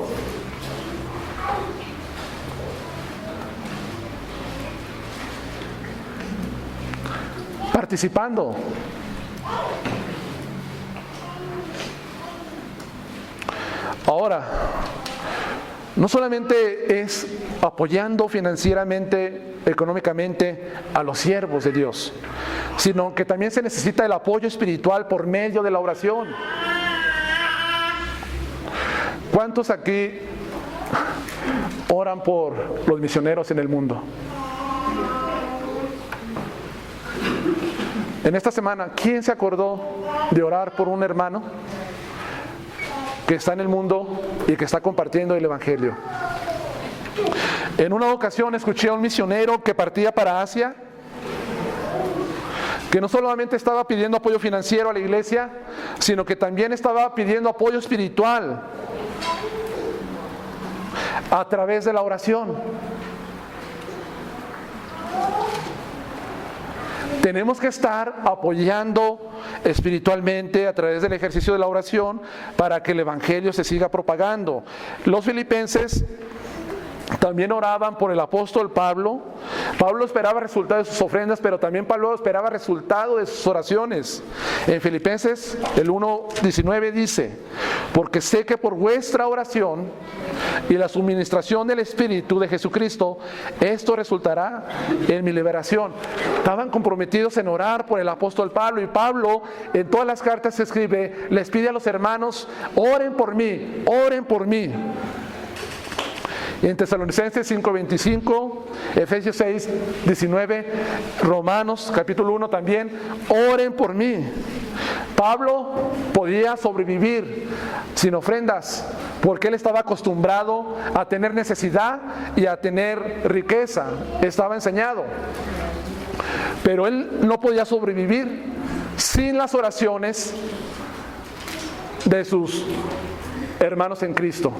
Participando. Ahora, no solamente es apoyando financieramente, económicamente a los siervos de Dios, sino que también se necesita el apoyo espiritual por medio de la oración. ¿Cuántos aquí oran por los misioneros en el mundo? En esta semana, ¿quién se acordó de orar por un hermano que está en el mundo y que está compartiendo el Evangelio? En una ocasión escuché a un misionero que partía para Asia, que no solamente estaba pidiendo apoyo financiero a la iglesia, sino que también estaba pidiendo apoyo espiritual a través de la oración. Tenemos que estar apoyando espiritualmente a través del ejercicio de la oración para que el Evangelio se siga propagando. Los filipenses también oraban por el apóstol Pablo. Pablo esperaba resultado de sus ofrendas, pero también Pablo esperaba resultado de sus oraciones. En Filipenses el 1:19 dice: porque sé que por vuestra oración y la suministración del Espíritu de Jesucristo, esto resultará en mi liberación. Estaban comprometidos en orar por el apóstol Pablo, y Pablo en todas las cartas se escribe, les pide a los hermanos: oren por mí, oren por mí. Y en Tesalonicenses 5:25, Efesios 6:19, Romanos capítulo 1 también: oren por mí. Pablo podía sobrevivir sin ofrendas porque él estaba acostumbrado a tener necesidad y a tener riqueza, estaba enseñado. Pero él no podía sobrevivir sin las oraciones de sus hermanos en Cristo.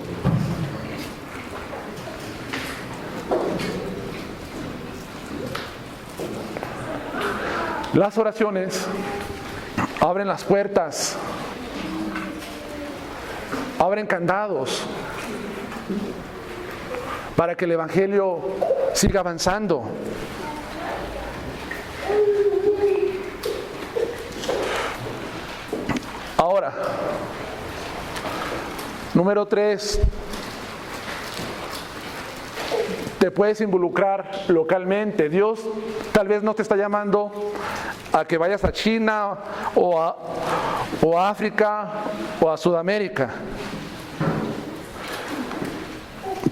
Las oraciones abren las puertas, abren candados para que el Evangelio siga avanzando. Ahora, número 3, te puedes involucrar localmente. Dios tal vez no te está llamando a que vayas a China o a África o a Sudamérica,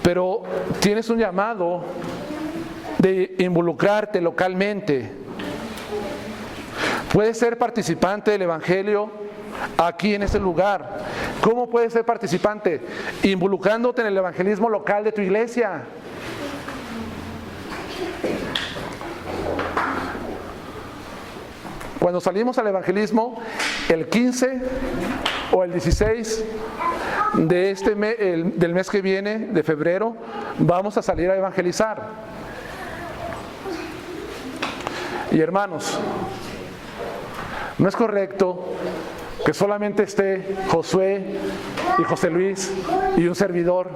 pero tienes un llamado de involucrarte localmente. Puedes ser participante del Evangelio aquí en este lugar. ¿Cómo puedes ser participante? Involucrándote en el evangelismo local de tu iglesia. Cuando salimos al evangelismo, el 15 o el 16 de del mes que viene, de febrero, vamos a salir a evangelizar. Y hermanos, no es correcto que solamente esté Josué y José Luis y un servidor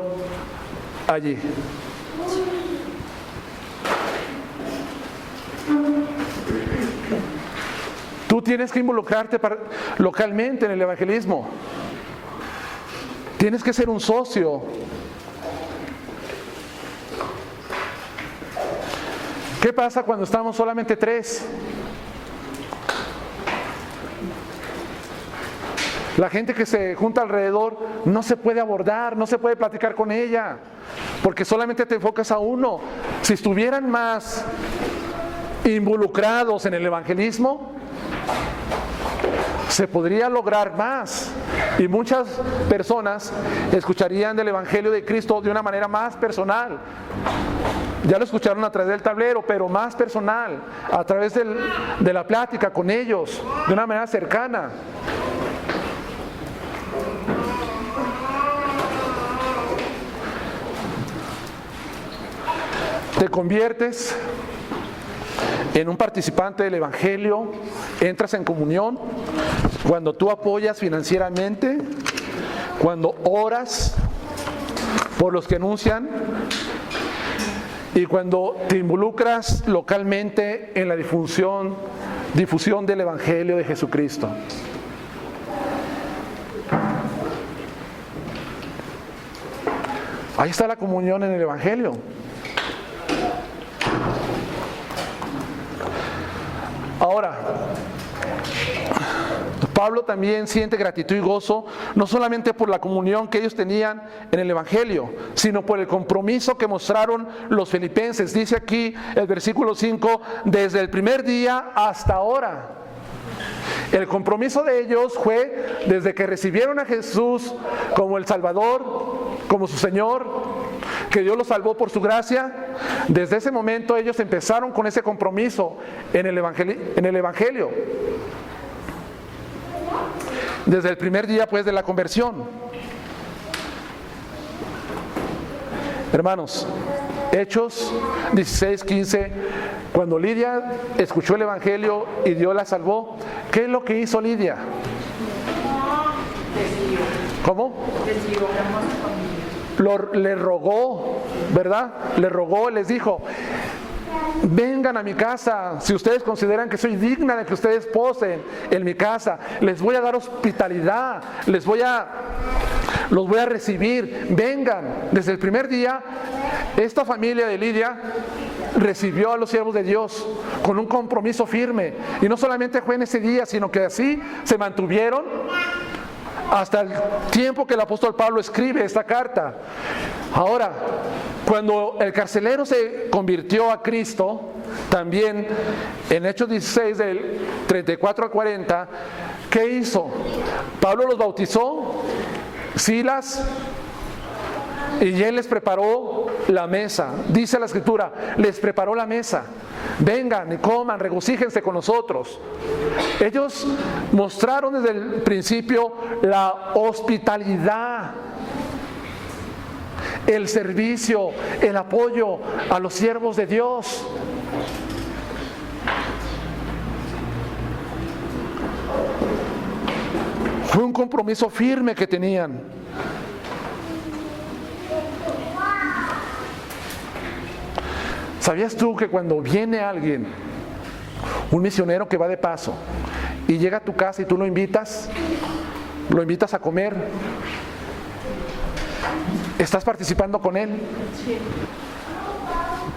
allí. tienes que involucrarte localmente en el evangelismo. Tienes que ser un socio. ¿Qué pasa cuando estamos solamente 3? La gente que se junta alrededor no se puede abordar, no se puede platicar con ella, porque solamente te enfocas a uno. Si estuvieran más involucrados en el evangelismo, se podría lograr más y muchas personas escucharían del Evangelio de Cristo de una manera más personal. Ya lo escucharon a través del tablero, pero más personal, a través de la plática con ellos, de una manera cercana. Te conviertes en un participante del Evangelio, entras en comunión cuando tú apoyas financieramente, cuando oras por los que anuncian y cuando te involucras localmente en la difusión del Evangelio de Jesucristo. Ahí está la comunión en el Evangelio. Ahora, Pablo también siente gratitud y gozo, no solamente por la comunión que ellos tenían en el Evangelio, sino por el compromiso que mostraron los filipenses. Dice aquí el versículo 5, desde el primer día hasta ahora. El compromiso de ellos fue desde que recibieron a Jesús como el Salvador, como su Señor, que Dios los salvó por su gracia. Desde ese momento ellos empezaron con ese compromiso en el Evangelio. Desde el primer día pues de la conversión. Hermanos, Hechos 16:15, cuando Lidia escuchó el Evangelio y Dios la salvó, ¿qué es lo que hizo Lidia? ¿Cómo? Le rogó, ¿verdad? Le rogó, les dijo: vengan a mi casa, si ustedes consideran que soy digna de que ustedes posen en mi casa, les voy a dar hospitalidad, los voy a recibir, vengan. Desde el primer día, esta familia de Lidia recibió a los siervos de Dios con un compromiso firme, y no solamente fue en ese día, sino que así se mantuvieron hasta el tiempo que el apóstol Pablo escribe esta carta. Ahora, cuando el carcelero se convirtió a Cristo, también en Hechos 16 del 34 al 40, ¿qué hizo? Pablo los bautizó, Silas, y él les preparó la mesa. Dice la Escritura, les preparó la mesa. Vengan y coman, regocíjense con nosotros. Ellos mostraron desde el principio la hospitalidad, el servicio, el apoyo a los siervos de Dios. Fue un compromiso firme que tenían. ¿Sabías tú que cuando viene alguien, un misionero que va de paso, y llega a tu casa y tú lo invitas a comer, estás participando con él? Sí.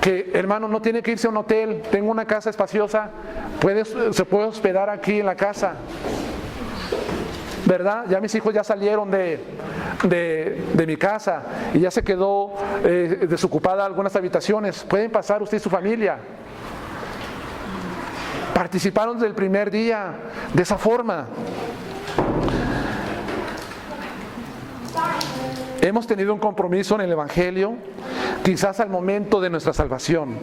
Que hermano, no tiene que irse a un hotel, tengo una casa espaciosa, se puede hospedar aquí en la casa, ¿verdad? Ya mis hijos ya salieron de mi casa y ya se quedó desocupada algunas habitaciones. Pueden pasar usted y su familia. Participaron desde el primer día de esa forma. Hemos tenido un compromiso en el Evangelio, quizás al momento de nuestra salvación,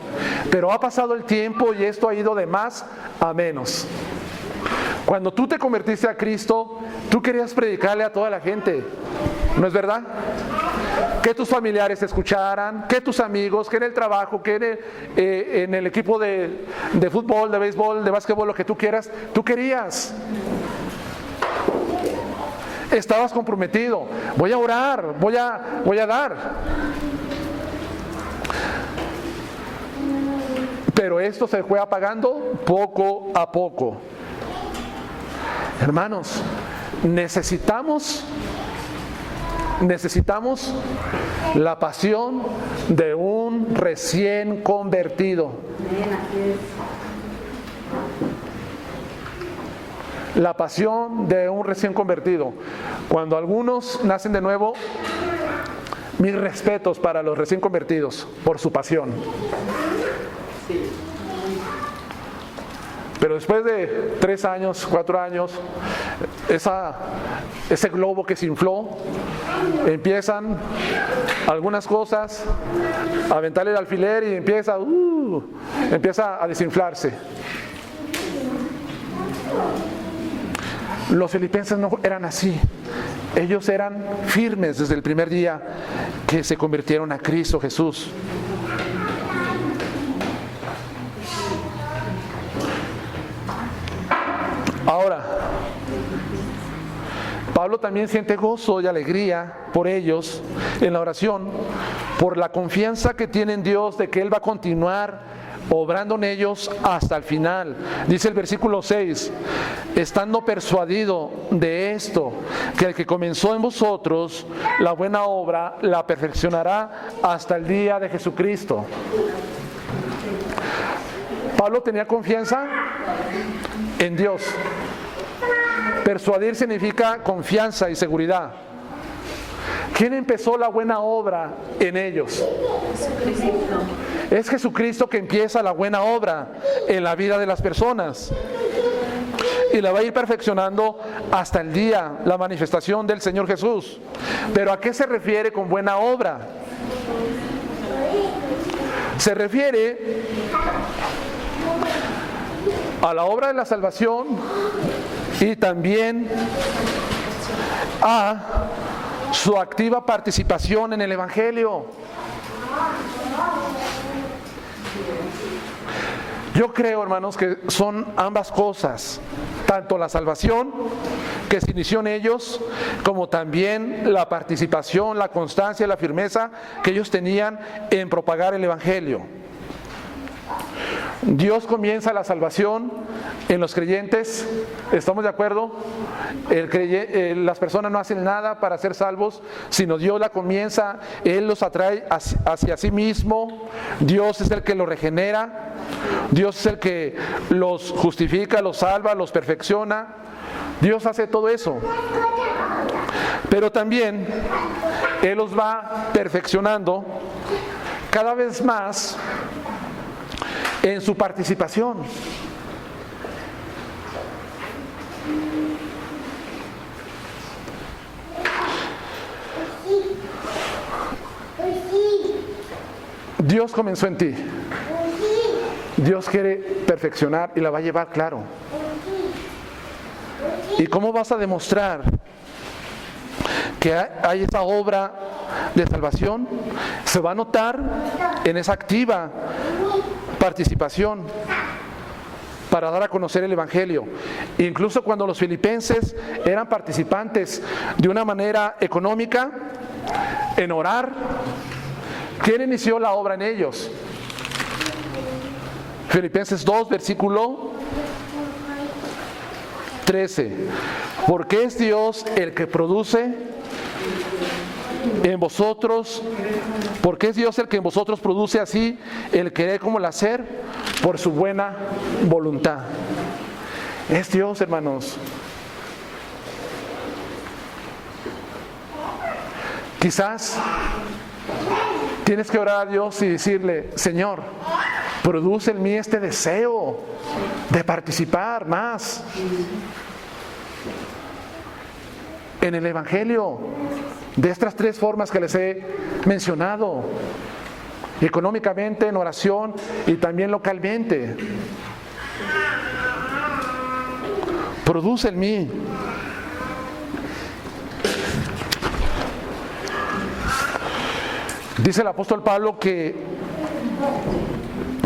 pero ha pasado el tiempo y esto ha ido de más a menos. Cuando tú te convertiste a Cristo, tú querías predicarle a toda la gente, ¿no es verdad? Que tus familiares te escucharan, que tus amigos, que en el trabajo, que en el equipo de fútbol, de béisbol, de básquetbol, lo que tú quieras, tú querías. Estabas comprometido, voy a orar, voy a dar. Pero esto se fue apagando poco a poco. Hermanos, necesitamos la pasión de un recién convertido. La pasión de un recién convertido. Cuando algunos nacen de nuevo, mis respetos para los recién convertidos por su pasión. Pero después de 3 años, 4 años, ese globo que se infló, empiezan algunas cosas a aventarle el alfiler y empieza a desinflarse. Los filipenses no eran así. Ellos eran firmes desde el primer día que se convirtieron a Cristo Jesús. Ahora, Pablo también siente gozo y alegría por ellos en la oración, por la confianza que tiene en Dios de que Él va a continuar obrando en ellos hasta el final. Dice el versículo 6, estando persuadido de esto, que el que comenzó en vosotros la buena obra la perfeccionará hasta el día de Jesucristo. Pablo tenía confianza en Dios. Persuadir significa confianza y seguridad. ¿Quién empezó la buena obra en ellos? Es Jesucristo que empieza la buena obra en la vida de las personas y la va a ir perfeccionando hasta el día, la manifestación del Señor Jesús. Pero ¿a qué se refiere con buena obra? Se refiere a la obra de la salvación y también a su activa participación en el Evangelio. Yo creo, hermanos, que son ambas cosas, tanto la salvación que se inició en ellos, como también la participación, la constancia, la firmeza que ellos tenían en propagar el Evangelio. Dios comienza la salvación en los creyentes, ¿estamos de acuerdo? Las personas no hacen nada para ser salvos, sino Dios la comienza, Él los atrae hacia sí mismo, Dios es el que los regenera, Dios es el que los justifica, los salva, los perfecciona, Dios hace todo eso. Pero también Él los va perfeccionando cada vez más en su participación. Dios comenzó en ti. Dios quiere perfeccionar y la va a llevar, claro. ¿Y cómo vas a demostrar que hay esa obra de salvación? Se va a notar en esa activa participación para dar a conocer el Evangelio. Incluso cuando los filipenses eran participantes de una manera económica en orar, ¿quién inició la obra en ellos? Filipenses 2, versículo 13. Porque es Dios el que produce en vosotros, porque es Dios el que en vosotros produce así el querer como el hacer por su buena voluntad. Es Dios, hermanos. Quizás tienes que orar a Dios y decirle: Señor, produce en mí este deseo de participar más en el Evangelio, de estas 3 formas que les he mencionado: económicamente, en oración y también localmente. Produce en mí. Dice el apóstol Pablo que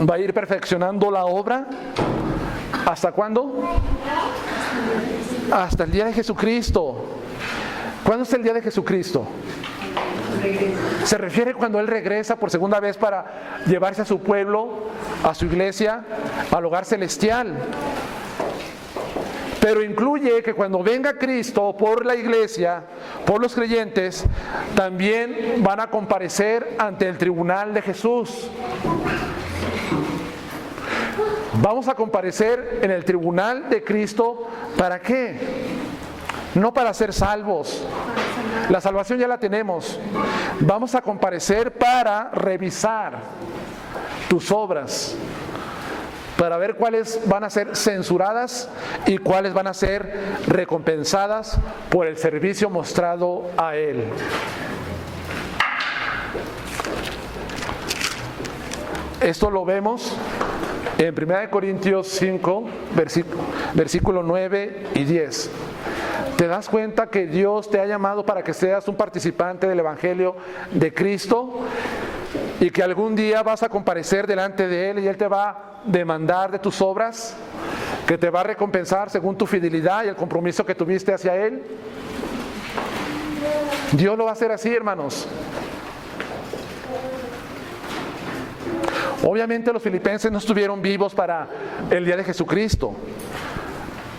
va a ir perfeccionando la obra. ¿Hasta cuándo? Hasta el día de Jesucristo. ¿Cuándo es el día de Jesucristo? Se refiere cuando Él regresa por segunda vez para llevarse a su pueblo, a su iglesia, al hogar celestial. pero incluye que cuando venga Cristo por la iglesia, por los creyentes, también van a comparecer ante el tribunal de Jesús. Vamos a comparecer en el tribunal de Cristo, ¿para qué? No para ser salvos. La salvación ya la tenemos. Vamos a comparecer para revisar tus obras, para ver cuáles van a ser censuradas y cuáles van a ser recompensadas por el servicio mostrado a Él. Esto lo vemos en 1 Corintios 5, versículo 9 y 10. ¿Te das cuenta que Dios te ha llamado para que seas un participante del Evangelio de Cristo? Y que algún día vas a comparecer delante de Él y Él te va a demandar de tus obras, que te va a recompensar según tu fidelidad y el compromiso que tuviste hacia Él. Dios lo va a hacer así, hermanos. Obviamente los filipenses no estuvieron vivos para el día de Jesucristo.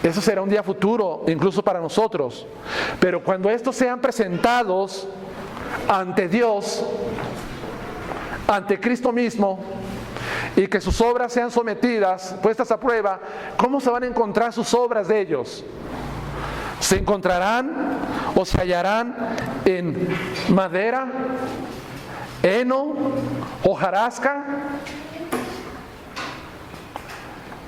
Eso será un día futuro, incluso para nosotros. Pero cuando estos sean presentados ante Dios, ante Cristo mismo, y que sus obras sean sometidas, puestas a prueba, ¿cómo se van a encontrar sus obras de ellos? ¿Se encontrarán o se hallarán en madera, heno, hojarasca?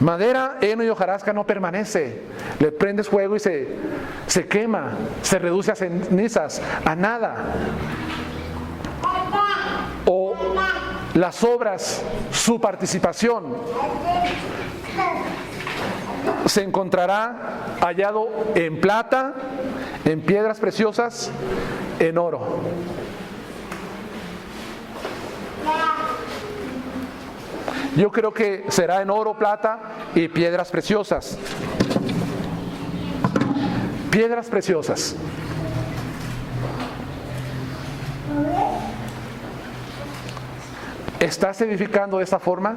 Madera, heno y hojarasca no permanece. Le prendes fuego y se quema, se reduce a cenizas, a nada. O las obras, su participación, se encontrará hallado en plata, en piedras preciosas, en oro. Yo creo que será en oro, plata y piedras preciosas. Piedras preciosas. ¿Estás edificando de esta forma?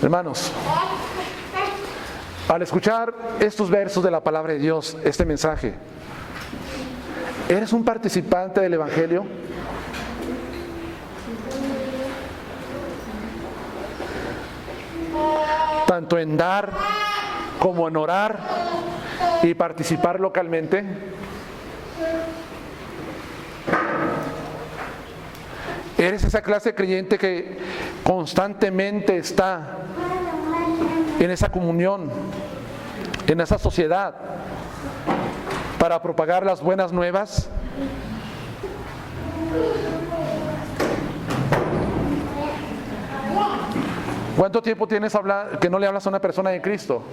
Hermanos, al escuchar estos versos de la palabra de Dios, este mensaje, ¿eres un participante del Evangelio? Tanto en dar como en orar y participar localmente. ¿Eres esa clase de creyente que constantemente está en esa comunión, en esa sociedad, para propagar las buenas nuevas? ¿Cuánto tiempo tienes que no le hablas a una persona de Cristo?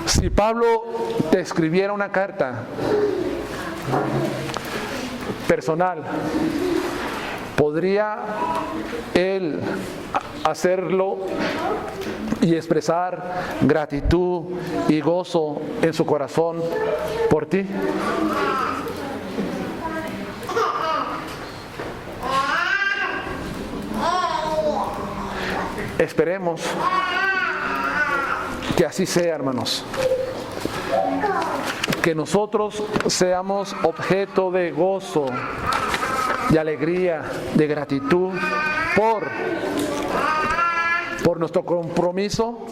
Si Pablo te escribiera una carta personal, ¿podría él hacerlo y expresar gratitud y gozo en su corazón por ti? Esperemos que así sea, hermanos. Que nosotros seamos objeto de gozo, de alegría, de gratitud por nuestro compromiso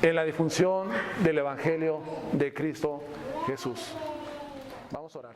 en la difusión del Evangelio de Cristo Jesús. Vamos a orar.